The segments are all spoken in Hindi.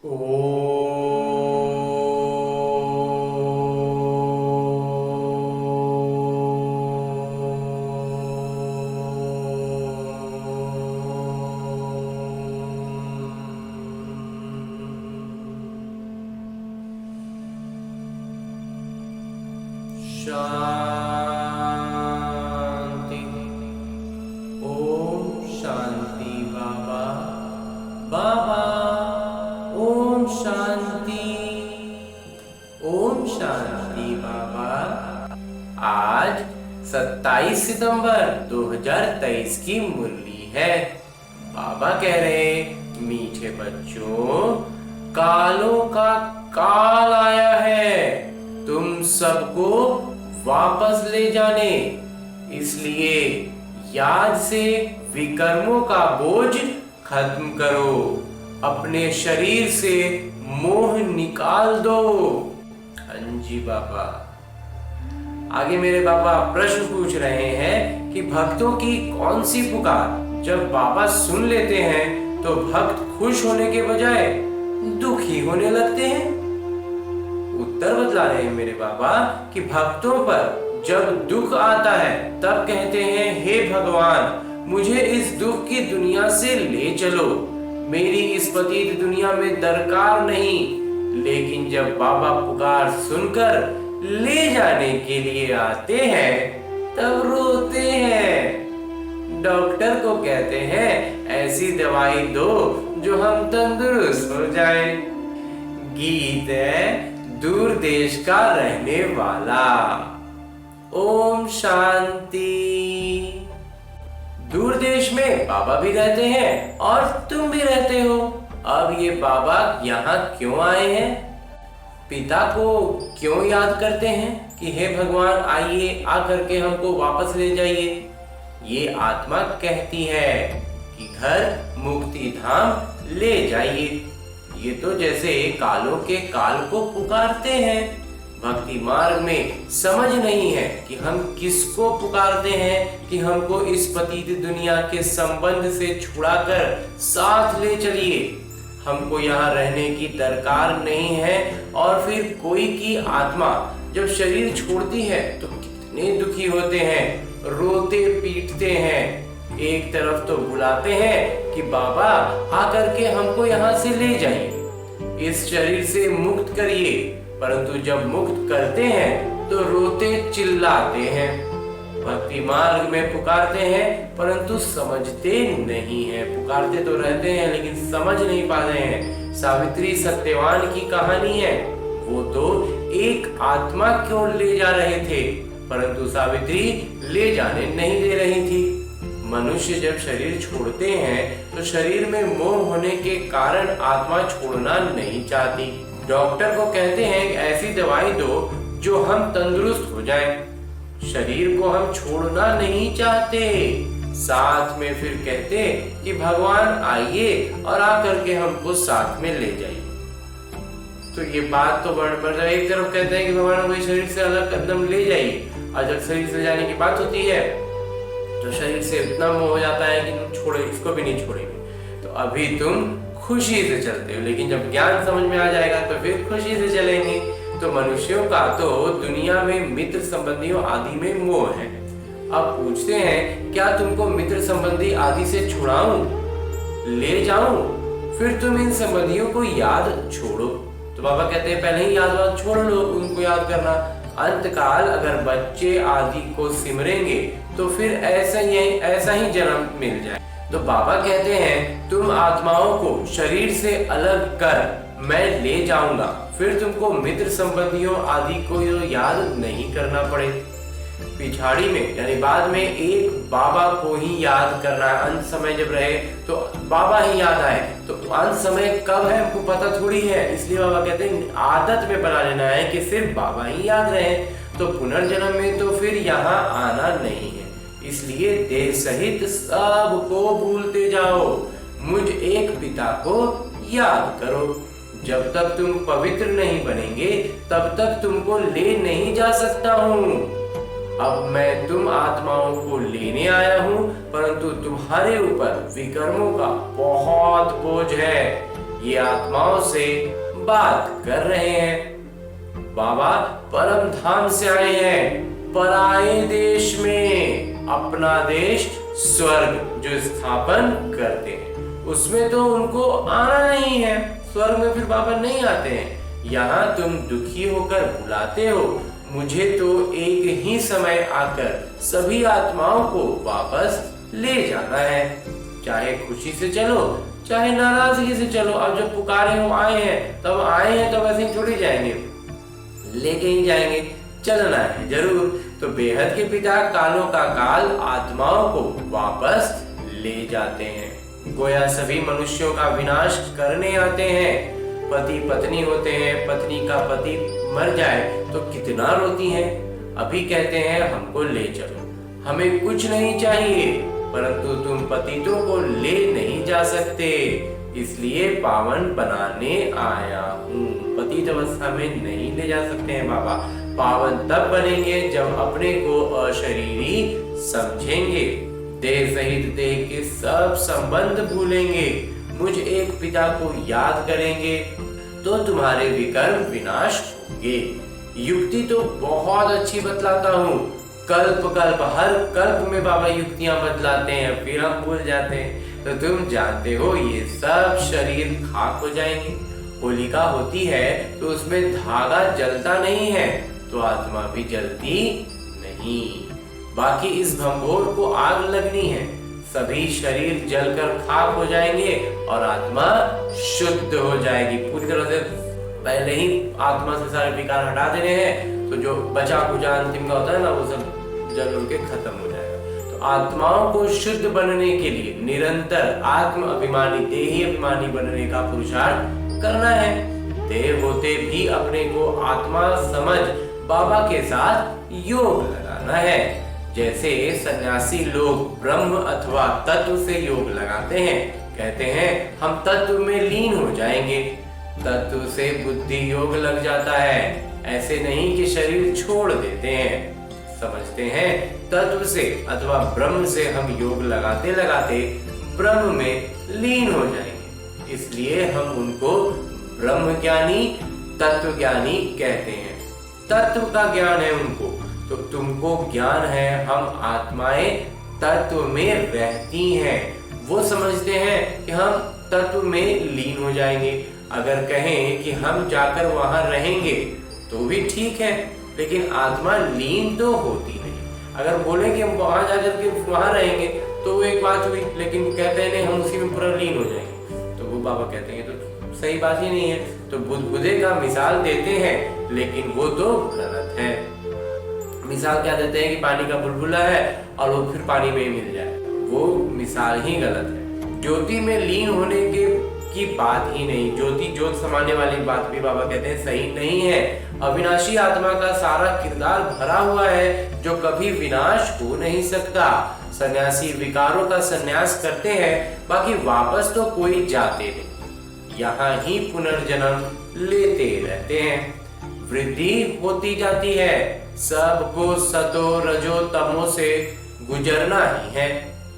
ओ शांति। ओम शांति बाबा। बाबा ओम शांति। ओम शांति बाबा। आज 27 सितंबर 2023 की मुरली है। बाबा कह रहे, मीठे बच्चों, कालों का काल आया है तुम सबको वापस ले जाने। इसलिए याद से विकर्मों का बोझ खत्म करो, अपने शरीर से मोह निकाल दो। जी बाबा। आगे मेरे बाबा प्रश्न पूछ रहे हैं कि भक्तों की कौन सी पुकार जब बाबा सुन लेते हैं तो भक्त खुश होने के बजाय दुखी होने लगते हैं। उत्तर बतला रहे हैं मेरे बाबा कि भक्तों पर जब दुख आता है तब कहते हैं, हे भगवान, मुझे इस दुख की दुनिया से ले चलो, मेरी इस पतित दुनिया में दरकार नहीं। लेकिन जब बाबा पुकार सुनकर ले जाने के लिए आते हैं तब रोते हैं। डॉक्टर को कहते हैं, ऐसी दवाई दो जो हम तंदुरुस्त हो जाएं। गीत है दूर देश का रहने वाला। ओम शांति। दूर देश में बाबा भी रहते हैं और तुम भी रहते हो। अब ये बाबा यहाँ क्यों आए हैं? पिता को क्यों याद करते हैं कि हे भगवान, आइए आकर के हमको वापस ले जाइए। ये आत्मा कहती है कि घर मुक्ति धाम ले जाइए। ये तो जैसे कालों के काल को पुकारते हैं। भक्ति मार्ग में समझ नहीं है कि हम किसको पुकारते हैं कि हमको इस पतित दुनिया के संबंध से छुड़ाकर साथ ले चलिए। हमको यहाँ रहने की दरकार नहीं है। और फिर कोई की आत्मा जब शरीर छोड़ती है तो कितने दुखी होते हैं, रोते पीटते हैं। एक तरफ तो बुलाते हैं कि बाबा आकर के हमको यहाँ से ले जाइए, इस शरीर से मुक्त करिए, परंतु जब मुक्त करते हैं तो रोते चिल्लाते हैं। भक्ति मार्ग में पुकारते हैं परंतु समझते नहीं हैं। पुकारते तो रहते हैं लेकिन समझ नहीं पाते हैं। सावित्री सत्यवान की कहानी है। वो तो एक आत्मा क्यों ले जा रहे थे परंतु सावित्री ले जाने नहीं दे रही थी। मनुष्य जब शरीर छोड़ते हैं तो शरीर में मोह होने के कारण आत्मा छोड़ना नहीं चाहती। डॉक्टर को कहते हैं कि ऐसी दवाई दो जो हम तंदुरुस्त हो जाएं। शरीर को हम छोड़ना नहीं चाहते। साथ में फिर कहते कि भगवान आइए और आकर के हमको साथ में ले जाइए। तो ये बात तो बढ़ एक तरफ कहते हैं कि भगवान हमको शरीर से अलग कदम ले जाइए, और जब शरीर से जाने की बात होती है तो शरीर से इतना मोह हो जाता है कि तुम छोड़े, इसको भी नहीं छोड़ेंगे। तो अभी तुम खुशी से चलते हो, लेकिन जब ज्ञान समझ में आ जाएगा तो फिर खुशी से चलेंगे। तो मनुष्यों का तो दुनिया में मित्र संबंधियों आदि में मोह है। अब पूछते हैं, क्या तुमको मित्र संबंधी आदि से छुड़ाऊं, ले जाऊं, फिर तुम इन संबंधियों को याद छोड़ो? तो बाबा कहते हैं पहले ही याद छोड़ लो, उनको याद करना। अंतकाल अगर बच्चे आदि को सिमरेंगे तो फिर ऐसा ही जन्म मिल जाए। तो बाबा कहते हैं तुम आत्माओं को शरीर से अलग कर मैं ले जाऊंगा, फिर तुमको मित्र संबंधियों आदि को याद नहीं करना पड़े। पिछाड़ी में यानी बाद में एक बाबा को ही याद करना है। अंत समय जब रहे तो बाबा ही याद आए, तो अंत समय कब है हमको पता थोड़ी है। इसलिए बाबा कहते हैं आदत में बना लेना है कि सिर्फ बाबा ही याद रहे। तो पुनर्जन्म में तो फिर यहाँ आना नहीं है। इसलिए देह सहित सबको भूलते जाओ, मुझ एक पिता को याद करो। जब तक तुम पवित्र नहीं बनेंगे तब तक तुमको ले नहीं जा सकता हूँ। अब मैं तुम आत्माओं को लेने आया हूँ, परंतु तुम्हारे ऊपर विकर्मों का बहुत बोझ है। ये आत्माओं से बात कर रहे हैं। बाबा परम धाम से आए हैं, पराये देश में। अपना देश स्वर्ग जो स्थापन करते हैं उसमें तो उनको आना नहीं है। स्वर्ग में फिर बाबा नहीं आते हैं। यहाँ तुम दुखी होकर बुलाते हो। मुझे तो एक ही समय आकर सभी आत्माओं को वापस ले जाना है। चाहे खुशी से चलो चाहे नाराजगी से चलो। अब जब पुकारे हो आए हैं, तब आए हैं, तो वैसे ही थोड़ी जाएंगे, लेके ही जाएंगे। चलना है जरूर। तो बेहद के पिता कालों का काल आत्माओं को वापस ले जाते हैं। गोया सभी मनुष्यों का विनाश करने आते हैं। पति पत्नी होते हैं, पत्नी का पति मर जाए तो कितना रोती हैं। अभी कहते हैं हमको ले चलो, हमें कुछ नहीं चाहिए, परंतु तुम पतितों को ले नहीं जा सकते, इसलिए पावन बनाने आया हूँ। पतित अवस्था में नहीं ले जा सकते हैं बाबा। पावन तब बनेंगे जब अपने को अशरीरी समझेंगे, देह सहित देह के सब संबंध भूलेंगे, मुझ एक पिता को याद करेंगे, तो तुम्हारे विकर्म विनाश होंगे। युक्ति तो बहुत अच्छी बतलाता हूँ। कल्प कल्प हर कल्प में बाबा युक्तियां बतलाते हैं, फिर हम भूल जाते हैं। तो तुम जानते हो ये सब शरीर खाक हो जाएंगे। होलिका होती है तो उसमें धागा जलता नहीं है, तो आत्मा भी जलती नहीं। बाकी इस भंगोर को आग लगनी है। सभी शरीर जलकर खाक हो जाएंगे और आत्मा शुद्ध हो जाएगी पूरी तरह से। पहले ही आत्मा से सारे विकार हटा देने हैं, तो जो बचा कुचा अंतिम का होता है ना, वो सब जल उनके खत्म हो जाएगा। तो आत्माओं को शुद्ध बनने के लिए निरंतर आत्म अभिमानी, देही अभिमानी बनने का पुरुषार्थ करना है। देह होते भी अपने को आत्मा समझ बाबा के साथ योग लगाना है। जैसे सन्यासी लोग ब्रह्म अथवा तत्व से योग लगाते हैं, कहते हैं हम तत्व में लीन हो जाएंगे। तत्व से बुद्धि योग लग जाता है, ऐसे नहीं कि शरीर छोड़ देते हैं। समझते हैं तत्व से अथवा ब्रह्म से हम योग लगाते लगाते ब्रह्म में लीन हो जाएंगे, इसलिए हम उनको ब्रह्म ज्ञानी, तत्व ज्ञानी कहते हैं। तत्व का ज्ञान है उनको, तो तुमको ज्ञान है हम आत्माएं तत्व में रहती हैं। वो समझते हैं कि हम तत्व में लीन हो जाएंगे। अगर कहें कि हम जाकर वहां रहेंगे तो भी ठीक है, लेकिन आत्मा लीन तो होती नहीं। अगर बोले कि हम वहां जाकर के वहां रहेंगे तो वो एक बात हुई, लेकिन कहते हैं नहीं हम उसी में पूरा लीन हो जाएंगे, तो वो बाबा कहते हैं तो सही बात ही नहीं है। तो बुद्धे का मिसाल देते हैं, लेकिन वो तो गलत है। मिसाल क्या देते हैं कि पानी का बुलबुला है और वो फिर पानी में ही मिल जाए, वो मिसाल ही गलत है। ज्योति में लीन होने की बात ही नहीं, ज्योति ज्योत समाने वाली बात भी बाबा कहते हैं सही नहीं है। अविनाशी आत्मा का सारा किरदार भरा हुआ है जो कभी विनाश हो नहीं सकता। सन्यासी विकारों का सन्यास करते हैं, बाकी वापस तो कोई जाते नहीं, यहाँ ही पुनर्जन्म लेते रहते हैं। वृद्धि होती जाती है, सबको सतो रजो तमो से गुजरना ही है।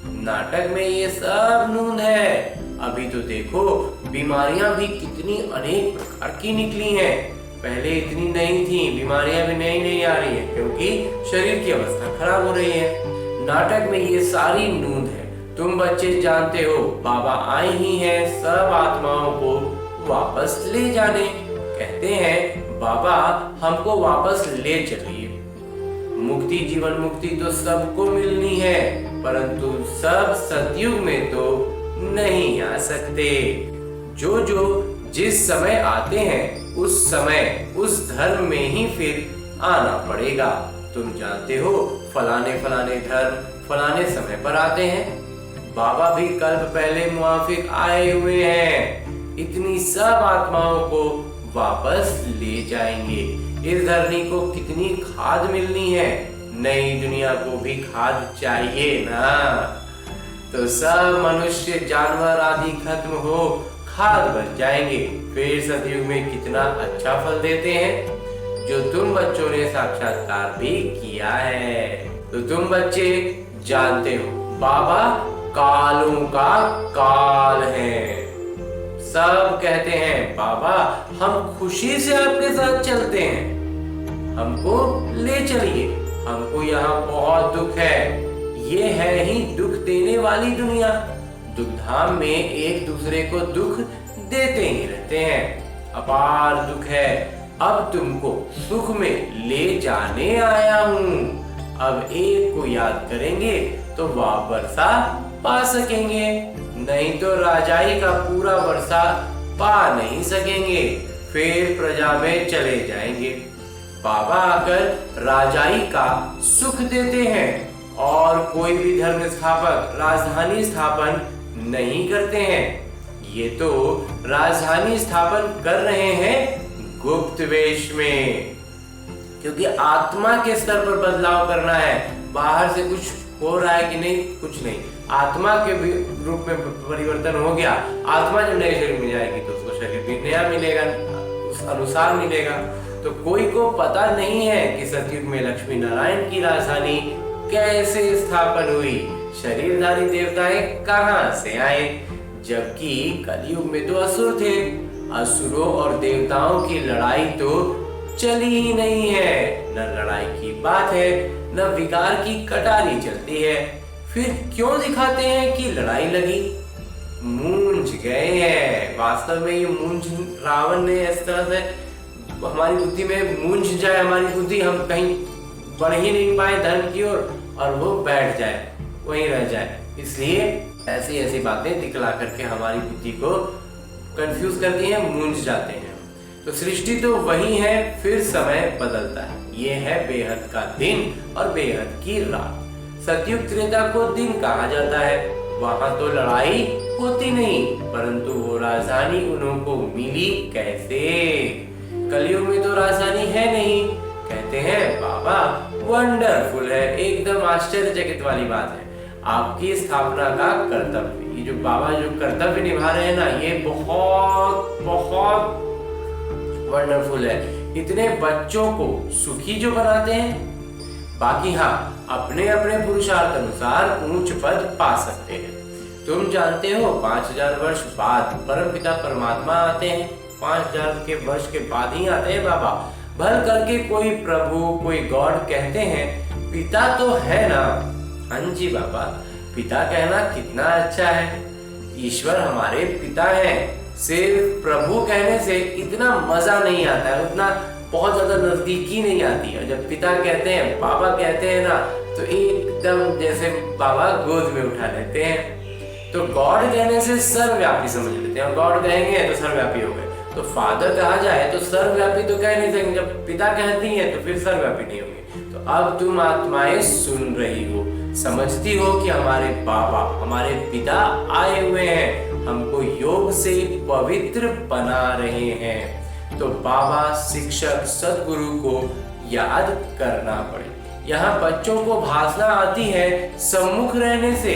नाटक में ये सब नून है। अभी तो देखो बीमारियां भी कितनी अनेक प्रकार की निकली हैं। पहले इतनी नहीं थी, बीमारियां भी नई नई आ रही है क्योंकि शरीर की अवस्था खराब हो रही है। नाटक में ये सारी नून है। तुम बच्चे जानते हो बाबा आए ही हैं सब आत्माओं को वापस ले जाने। कहते हैं बाबा हमको वापस ले चलिए। मुक्ति जीवन मुक्ति तो सबको मिलनी है, परंतु सब सतयुग में तो नहीं आ सकते। जो जो जिस समय आते हैं उस समय उस धर्म में ही फिर आना पड़ेगा। तुम जानते हो फलाने फलाने धर्म फलाने समय पर आते हैं। बाबा भी कल्प पहले मुआफिक आए हुए हैं। इतनी सब आत्माओं को वापस ले जाएंगे। इस धरनी को कितनी खाद मिलनी है, नई दुनिया को भी खाद चाहिए ना। तो सब मनुष्य जानवर आदि खत्म हो खाद बन जाएंगे, फिर सतयुग में कितना अच्छा फल देते हैं, जो तुम बच्चों ने साक्षात्कार भी किया है। तो तुम बच्चे जानते हो बाबा कालों का काल है। सब कहते हैं बाबा हम खुशी से आपके साथ चलते हैं, हमको ले चलिए, हमको यहाँ बहुत दुख है। ये है ही दुख देने वाली दुनिया। दुख धाम में एक दूसरे को दुख देते ही रहते हैं। अपार दुख है, अब तुमको सुख में ले जाने आया हूँ। अब एक को याद करेंगे तो वह वर्षा पा सकेंगे, नहीं तो राजाई का पूरा वर्षा पा नहीं सकेंगे, फिर प्रजा में चले जाएंगे। बाबा आकर राजाई का सुख देते हैं और कोई भी धर्म स्थापक राजधानी स्थापन नहीं करते हैं। ये तो राजधानी स्थापन कर रहे हैं गुप्त वेश में, क्योंकि आत्मा के स्तर पर बदलाव करना है। बाहर से कुछ हो रहा है कि नहीं, कुछ नहीं, आत्मा के रूप में परिवर्तन हो गया। आत्मा जब नए शरीर में जाएगी तो उसको शरीर भी नया मिलेगा, उस अनुसार मिलेगा। तो कोई को पता नहीं है कि सतयुग में लक्ष्मी नारायण की राजधानी कैसे स्थापन हुई, शरीरधारी देवताएं कहां से आए, जबकि कलयुग में तो असुर थे। असुरों और देवताओं की लड़ाई तो चली ही नहीं है, न लड़ाई की बात है, न विकार की कटारी चलती है। फिर क्यों दिखाते हैं कि लड़ाई लगी? मूंझ गए हैं। वास्तव में ये मूंझ रावण ने इस तरह से हमारी बुद्धि में मूंझ जाए, हमारी बुद्धि, हम कहीं बढ़ ही नहीं पाए धर्म की ओर और वो बैठ जाए, वहीं रह जाए। इसलिए ऐसी ऐसी बातें दिखला करके हमारी बुद्धि को कंफ्यूज करती हैं, मूंझ जाते हैं। तो सृष्टि तो वही है, फिर समय बदलता है। ये है बेहद का दिन और बेहद की रात। सतयुग त्रेता को दिन कहा जाता है। वहां तो लड़ाई होती नहीं, परंतु वो राजधानी उनको मिली कैसे? कलयुग में तो राजधानी है नहीं। कहते हैं बाबा वंडरफुल है, एकदम आश्चर्यचकित वाली बात है आपकी स्थापना का कर्तव्य। ये जो बाबा जो कर्तव्य निभा रहे हैं ना, ये बहुत बहुत वंडरफुल है। इतने बच्चों को सुखी जो बनाते हैं। बाकी हाँ, अपने अपने पुरुषार्थ अनुसार ऊंच पद पा सकते हैं। तुम जानते हो 5000 वर्ष बाद परमपिता परमात्मा आते हैं। 5000 के वर्ष के बाद ही आते हैं बाबा। भर करके कोई प्रभु कोई गॉड कहते हैं, पिता तो है ना। हाँ जी बाबा, पिता कहना कितना अच्छा है। ईश्वर हमारे पिता हैं। सिर्फ प्रभु कहने से इतना मजा नहीं आता है, उतना बहुत ज्यादा नजदीकी नहीं आती है। जब पिता कहते हैं, बाबा कहते हैं ना, तो एकदम जैसे बाबा गोद में उठा लेते हैं। तो गॉड कहने से सर्वव्यापी समझ लेते हैं, और गॉड कहेंगे तो सर्वव्यापी हो गए। तो फादर कहा जाए तो सर्वव्यापी तो कह नहीं सकेंगे, जब पिता कहती हैं तो फिर सर्वव्यापी नहीं होंगे। तो अब तुम आत्माएं सुन रही हो, समझती हो कि हमारे बाबा हमारे पिता आए हुए हैं, हमको योग से पवित्र बना रहे हैं। तो बाबा शिक्षक सदगुरु को याद करना पड़े। यहाँ बच्चों को भाषा आती है सम्मुख रहने से।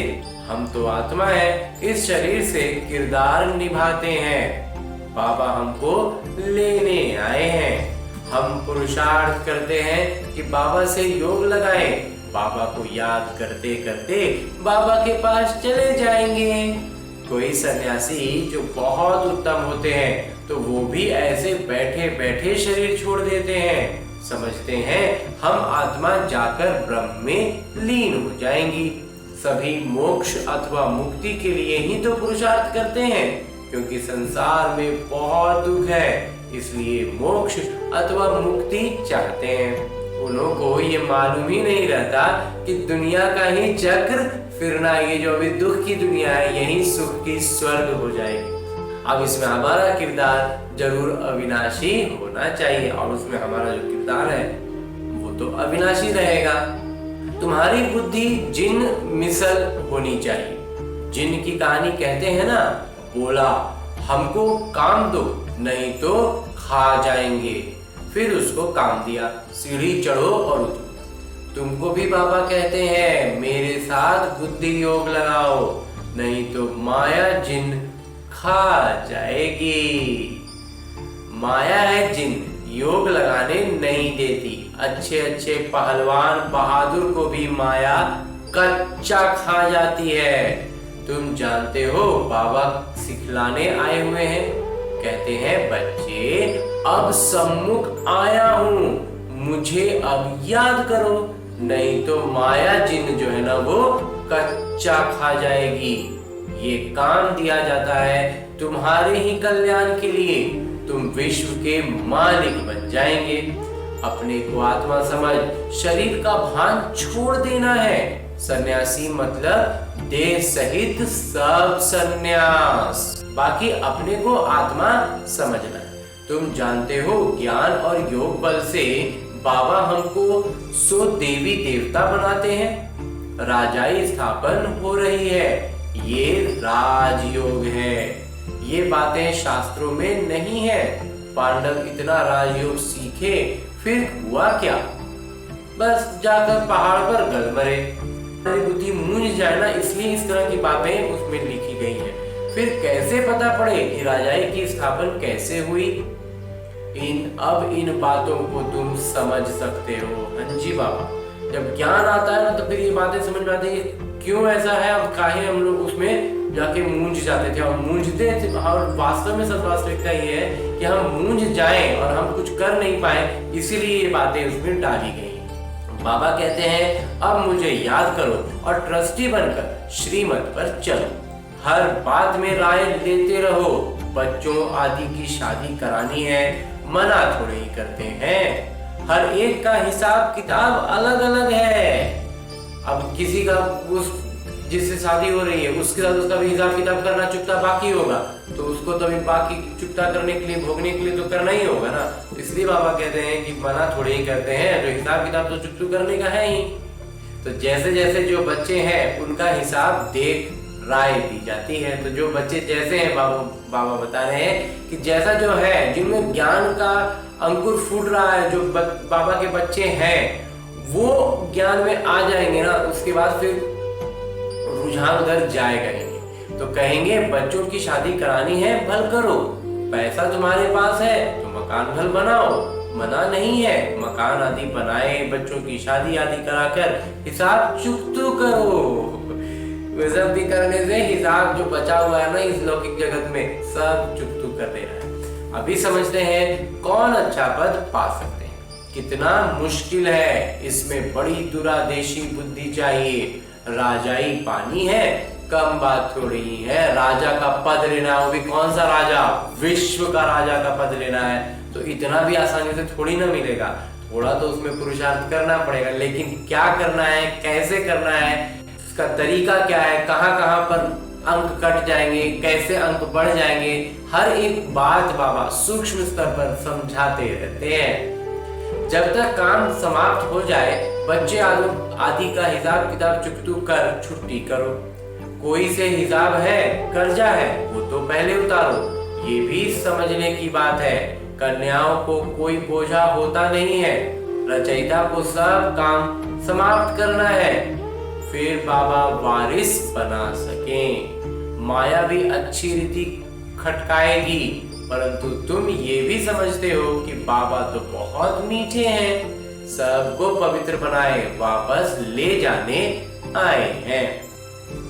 हम तो आत्मा है, इस शरीर से किरदार निभाते हैं। बाबा हमको लेने आए हैं। हम पुरुषार्थ करते हैं कि बाबा से योग लगाएं। बाबा को याद करते करते बाबा के पास चले जाएंगे। कोई सन्यासी जो बहुत उत्तम होते हैं तो वो भी ऐसे बैठे बैठे शरीर छोड़ देते हैं। समझते हैं हम आत्मा जाकर ब्रह्म में लीन हो जाएंगी। सभी मोक्ष अथवा मुक्ति के लिए ही तो पुरुषार्थ करते हैं, क्योंकि संसार में बहुत दुख है, इसलिए मोक्ष अथवा मुक्ति चाहते हैं। उन्हों को ये मालूम ही नहीं रहता कि दुनिया का ही चक्र फिरना, ये जो अभी दुख की दुनिया है, यही सुख की स्वर्ग हो जाएगी। अब इसमें हमारा किरदार जरूर अविनाशी होना चाहिए, और उसमें हमारा जो किरदार है वो तो अविनाशी रहेगा। तुम्हारी बुद्धि जिन मिसल होनी चाहिए। जिन की कहानी कहते हैं ना, बोला हमको काम दो नहीं तो खा जाएंगे, फिर उसको काम दिया, सीढ़ी चढ़ो और उतरो। तुमको भी बाबा कहते हैं मेरे साथ बुद्धि योग लगाओ, नहीं तो माया जिन खा जाएगी। माया है जिन, योग लगाने नहीं देती। अच्छे अच्छे पहलवान बहादुर को भी माया कच्चा खा जाती है। तुम जानते हो बाबा सिखलाने आए हुए हैं। कहते हैं बच्चे अब सम्मुख आया हूँ, मुझे अब याद करो, नहीं तो माया जिन जो है ना वो कच्चा खा जाएगी। ये काम दिया जाता है तुम्हारे ही कल्याण के लिए, तुम विश्व के मालिक बन जाएंगे। अपने को आत्मा समझ शरीर का भान छोड़ देना है। सन्यासी मतलब देह सहित सब सन्यास, बाकी अपने को आत्मा समझना है। तुम जानते हो ज्ञान और योग बल से बाबा हमको 100 देवी देवता बनाते हैं, राजाई स्थापन हो रही है, ये राजयोग है। ये बातें शास्त्रों में नहीं है। पांडव इतना राजयोग सीखे, फिर हुआ क्या? बस जाकर पहाड़ पर गल मरे। बुद्धि मूंझ जाए ना, इसलिए इस तरह की बातें उसमें लिखी गई हैं। फिर कैसे पता पड़े कि राजाई की स्थापना कैसे हुई? अब इन बातों को तुम समझ सकते हो। हाँ जी बाबा, जब ज्ञान आता है ना तो फिर ये बातें समझ में आती है क्यों ऐसा है, अब काहे हम लोग उसमें जाके मूंझ जाते थे और मूंझते थे। और वास्तव में सच वास्तविकता ये है कि हम मूंझ जाएं और हम कुछ कर नहीं पाए, इसीलिए ये बातें उसमें डाली गई। बाबा कहते हैं अब मुझे याद करो और ट्रस्टी बनकर श्रीमत पर चलो। हर बात में राय लेते रहो। बच्चों आदि की शादी करानी है, मना थोड़े ही करते हैं। हर एक का हिसाब किताब अलग अलग है। अब किसी का जिससे शादी हो रही है उसके साथ उसका भी हिसाब किताब करना चुकता बाकी होगा, तो उसको तो बाकी चुकता करने के लिए, भोगने के लिए तो करना ही होगा ना। इसलिए बाबा कहते हैं कि मना थोड़े ही करते हैं, जो हिसाब किताब तो चुकतू करने का है ही। तो जैसे जैसे जो बच्चे हैं उनका हिसाब देख राय दी जाती है। तो जो बच्चे जैसे हैं, बाबा बता रहे हैं कि जैसा जो है, जिनमें ज्ञान का अंकुर फूट रहा है, जो बाबा के बच्चे हैं वो ज्ञान में आ जाएंगे ना, उसके बाद फिर रुझान उधर जाएगा ही। तो कहेंगे बच्चों की शादी करानी है, भल करो, पैसा तुम्हारे पास है तो मकान भल बनाओ, मना नहीं है, मकान आदि बनाए, बच्चों की शादी आदि कराकर हिसाब चुकतू करो। सब भी करने से हिसाब जो बचा हुआ है ना इस लौकिक जगत में, सब चुकतू कर देना है। अभी समझते हैं कौन अच्छा पद पा सकते हैं। कितना मुश्किल है, इसमें बड़ी दूरदेशी बुद्धि चाहिए। राजाई पानी है, कम बात थोड़ी ही है। राजा का पद लेना, वो भी कौन सा राजा? विश्व का राजा का पद लेना है, तो इतना भी आसानी से थोड़ी ना मिलेगा। थोड़ा तो उसमें पुरुषार्थ करना पड़ेगा, लेकिन क्या करना है, कैसे करना है, इसका तरीका क्या है, कहाँ कहाँ पर अंक कट जाएंगे, कैसे अंक बढ़ जाएंगे, हर एक बात बाबा सूक्ष्म स्तर पर समझाते रहते हैं। जब तक काम समाप्त हो जाए, बच्चे आदि का हिसाब किताब चुकतू कर छुट्टी करो। कोई से हिसाब है, कर्जा है, वो तो पहले उतारो। ये भी समझने की बात है, कन्याओं को कोई बोझा होता नहीं है। रचयिता को सब काम समाप्त करना है, फिर बाबा वारिस बना सकें। माया भी अच्छी रीति खटकाएगी, परंतु तुम ये भी समझते हो कि बाबा तो बहुत मीठे हैं, सबको पवित्र बनाए वापस ले जाने आए हैं।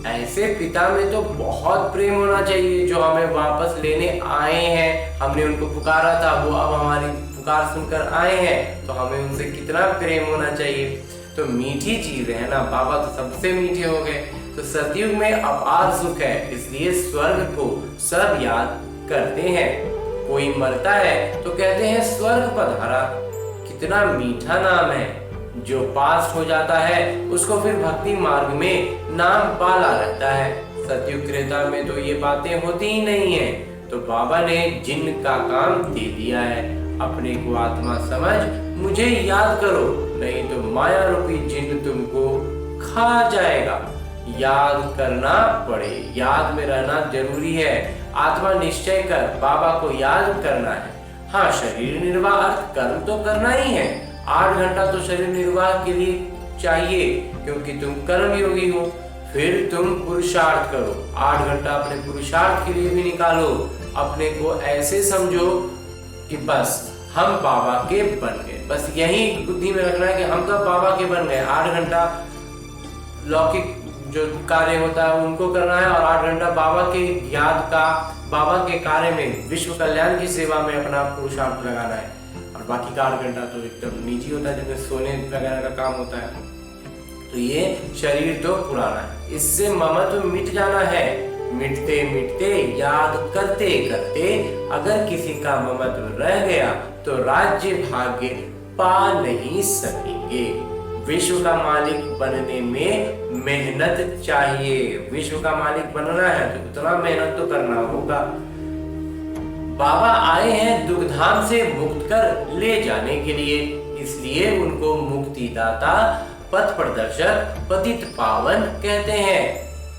ऐसे पिता में तो बहुत प्रेम होना चाहिए, जो हमें वापस लेने आए हैं। हमने उनको पुकारा था, वो अब हमारी पुकार सुनकर आए हैं, तो हमें उनसे कितना प्रेम होना चाहिए। तो मीठी चीजें है ना, बाबा तो सबसे मीठे हो गए। तो सतयुग में अपार सुख है, इसलिए स्वर्ग को सब याद करते हैं। कोई मरता है तो कहते हैं स्वर्ग पधारा, कितना मीठा नाम है। जो पास हो जाता है उसको फिर भक्ति मार्ग में नाम पाला रहता है। सतयुग त्रेता में तो ये बातें होती ही नहीं है। तो बाबा ने जिन का काम दे दिया है, अपने को आत्मा समझ मुझे याद करो, नहीं तो माया रूपी जिन तुमको खा जाएगा। याद करना पड़े, याद में रहना जरूरी है। आत्मा निश्चय कर बाबा को याद करना है। हाँ, शरीर निर्वाह अर्थ कर्म तो करना ही है। 8 घंटा तो शरीर निर्वाह के लिए चाहिए, क्योंकि तुम कर्म योगी हो। फिर तुम पुरुषार्थ करो, 8 घंटा अपने पुरुषार्थ के लिए भी निकालो। अपने को ऐसे समझो कि बस हम बाबा के बन गए। बस यही बुद्धि में रखना है कि हम तो बाबा के बन गए। 8 घंटा लौकिक जो कार्य होता है उनको करना है, और 8 घंटा बाबा के याद का, बाबा के कार्य में, विश्व कल्याण की सेवा में अपना पुरुषार्थ लगाना है। और बाकी का 8 घंटा तो एकदम निजी होता है, जिसमें सोने वगैरह का काम होता है। तो ये शरीर तो पुराना है, इससे ममत्व मिट जाना है। मिटते मिटते, याद करते करते अगर किसी का ममत्व रह गया तो राज्य भाग्य पा नहीं सकेंगे। विश्व का मालिक बनने में मेहनत चाहिए। विश्व का मालिक बनना है तो उतना मेहनत तो करना होगा। बाबा आए हैं दुखधाम से मुक्त कर ले जाने के लिए, इसलिए उनको मुक्तिदाता, पथ प्रदर्शक, पतित पावन कहते हैं।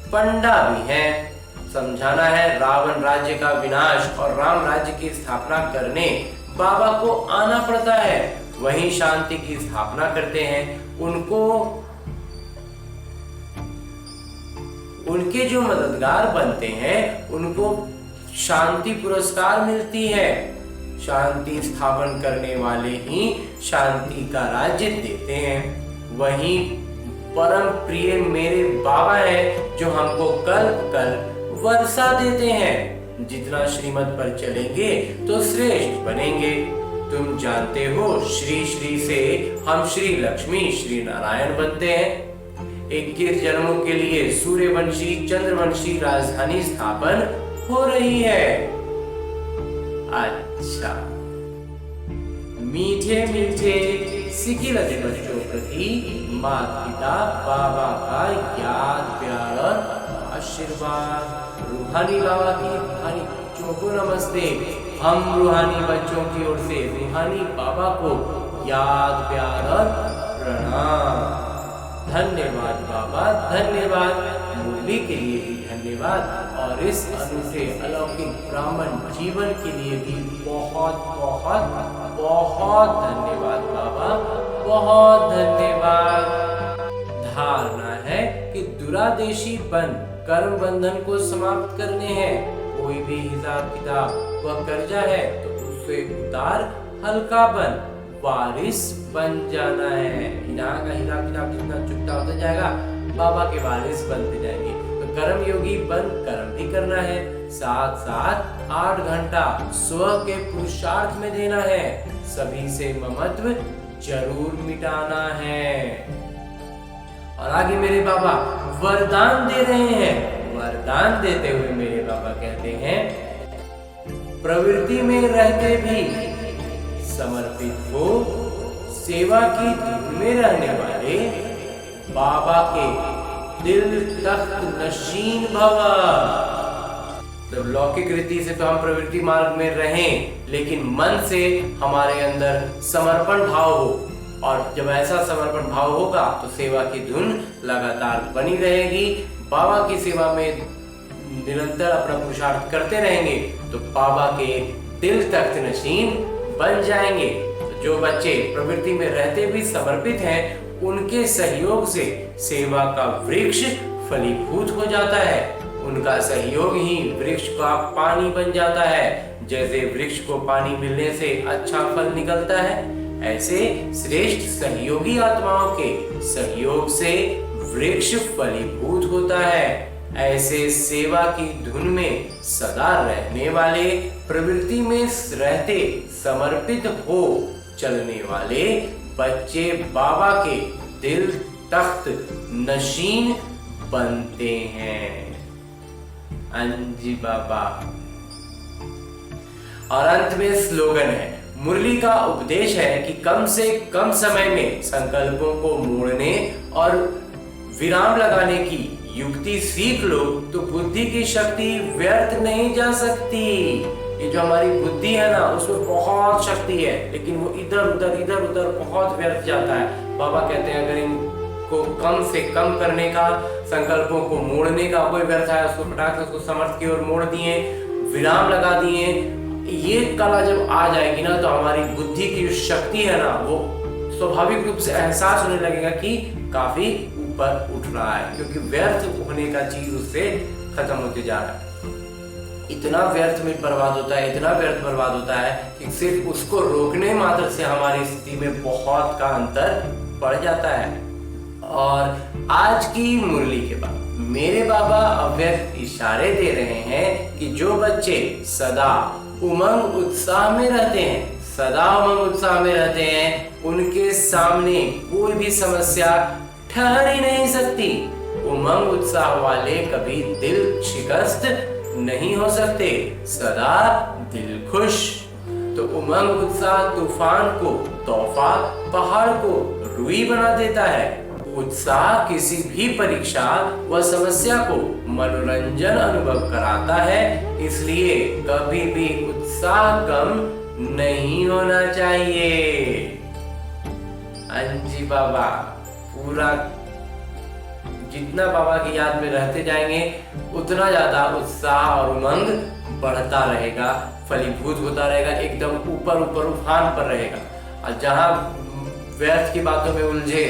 पंडा भी हैं। समझाना है रावण राज्य का विनाश और राम राज्य की स्थापना करने बाबा को आना पड़ता है। वहीं शांति की स्थापना करते हैं। उनको, उनके जो मददगार बनते हैं उनको शांति पुरस्कार मिलती है। शांति स्थापन करने वाले ही शांति का राज्य देते हैं। वहीं परम प्रिय मेरे बाबा हैं जो हमको कल्प कल्प वर्षा देते हैं। जितना श्रीमत पर चलेंगे तो श्रेष्ठ बनेंगे। तुम जानते हो श्री श्री से हम श्री लक्ष्मी श्री नारायण बनते हैं। 21 जन्मों के लिए सूर्यवंशी चंद्रवंशी राजधानी स्थापन हो रही है। अच्छा, मीठे मीठे सिकिलते बच्चों प्रति माता पिता बाबा का याद प्यार और आशीर्वाद। रूहानी बाबा की रूहानी बच्चों को नमस्ते। हम रूहानी बच्चों की ओर से रूहानी बाबा को याद प्यार और प्रणाम। धन्यवाद बाबा, धन्यवाद। मुरली के लिए भी धन्यवाद, और इस अनूठे अलौकिक ब्राह्मण जीवन के लिए भी बहुत बहुत बहुत धन्यवाद बाबा, बहुत धन्यवाद। धारणा है कि दुरादेशी बन कर्म बंधन को समाप्त करने हैं। कोई भी हिसाब किताब व कर्जा है तो उससे उतार, हल्का बन वारिस बन जाना है। यहाँ का हिसाब किताब जितना चुकता होता जाएगा बाबा के वारिस बनते जाएंगे। तो कर्म योगी बन कर्म भी करना है, साथ साथ 8 घंटा स्व के पुरुषार्थ में देना है। सभी से ममत्व जरूर मिटाना है। और आगे मेरे बाबा वरदान दे रहे हैं। वरदान देते हुए मेरे बाबा कहते हैं, प्रवृत्ति में रहते भी समर्पित हो, सेवा की धुन में रहने वाले बाबा के दिल तख्त नशीन भव। तो लौकिक रीति से तो हम प्रवृत्ति मार्ग में रहें, लेकिन मन से हमारे अंदर समर्पण भाव हो, और जब ऐसा समर्पण भाव होगा तो सेवा की धुन लगातार बनी रहेगी। बाबा की सेवा में निरंतर अपना पुरुषार्थ करते रहेंगे तो बाबा के दिल तख्त नशीन बन जाएंगे। तो जो बच्चे प्रवृत्ति में रहते भी समर्पित हैं, उनके सहयोग से सेवा का वृक्ष फलीभूत हो जाता है। उनका सहयोग ही वृक्ष का पानी बन जाता है। जैसे वृक्ष को पानी मिलने से अच्छा फल निकलता है, ऐसे श्रेष्ठ सहयोगी आत्माओं के सहयोग से वृक्ष फलीभूत होता है। ऐसे सेवा की धुन में सदा रहने वाले, प्रवृत्ति में रहते समर्पित हो चलने वाले बच्चे बाबा के दिल तख्त नशीन बनते हैं। अंजी बाबा। और अंत में स्लोगन है, मुरली का उपदेश है कि कम से कम समय में संकल्पों को मोड़ने और विराम लगाने की युक्ति सीख लो तो बुद्धि की शक्ति व्यर्थ नहीं जा सकती। ये जो हमारी बुद्धि है ना, उसमें बहुत शक्ति है, लेकिन वो इधर उधर बहुत व्यर्थ जाता है। बाबा कहते हैं अगर इनको कम से कम करने का, संकल्पों को मोड़ने का कोई व्यर्थ है, उसको फटाक से उसको समर्थ की ओर मोड़ दिए, विराम लगा दिए। ये कला जब आ जाएगी ना तो हमारी बुद्धि की जो शक्ति है ना, वो स्वाभाविक रूप से एहसास होने लगेगा कि काफी ऊपर उठ रहा है, क्योंकि व्यर्थ होने का चीज उससे खत्म होते जा रहा है। इतना व्यर्थ में बर्बाद होता है, इतना व्यर्थ बर्बाद होता है कि सिर्फ उसको रोकने मात्र से हमारी स्थिति में बहुत का अंतर पड़ जाता है। और आज की मुरली के बाद मेरे बाबा अव्यक्त इशारे दे रहे हैं कि जो बच्चे सदा उमंग उत्साह में रहते हैं, सदा उमंग उत्साह में रहते हैं, उनके सामने कोई भी समस्या ठहर ही नहीं सकती। उमंग उत्साह वाले कभी दिल शिकस्त नहीं हो सकते, सदा दिल खुश। तो उमंग उत्साह तूफान को तोहफा, पहाड़ को रुई बना देता है। उत्साह किसी भी परीक्षा व समस्या को मनोरंजन अनुभव कराता है, इसलिए कभी भी उत्साह कम नहीं होना चाहिए। अंजी बाबा पूरा जितना बाबा की याद में रहते जाएंगे उतना ज्यादा उत्साह और उमंग बढ़ता रहेगा, फलीभूत होता रहेगा, एकदम ऊपर ऊपर उफान पर रहेगा। और जहां व्यर्थ की बातों में उलझे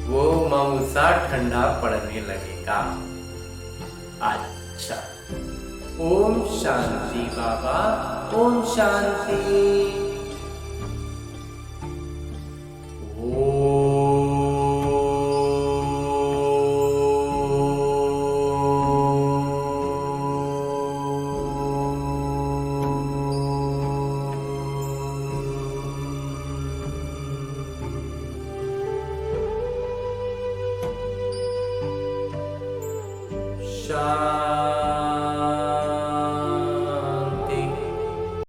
वो उमंग उत्साह ठंडा पड़ने लगेगा। अच्छा, ओम शांति बाबा, ओम शांति। शांति।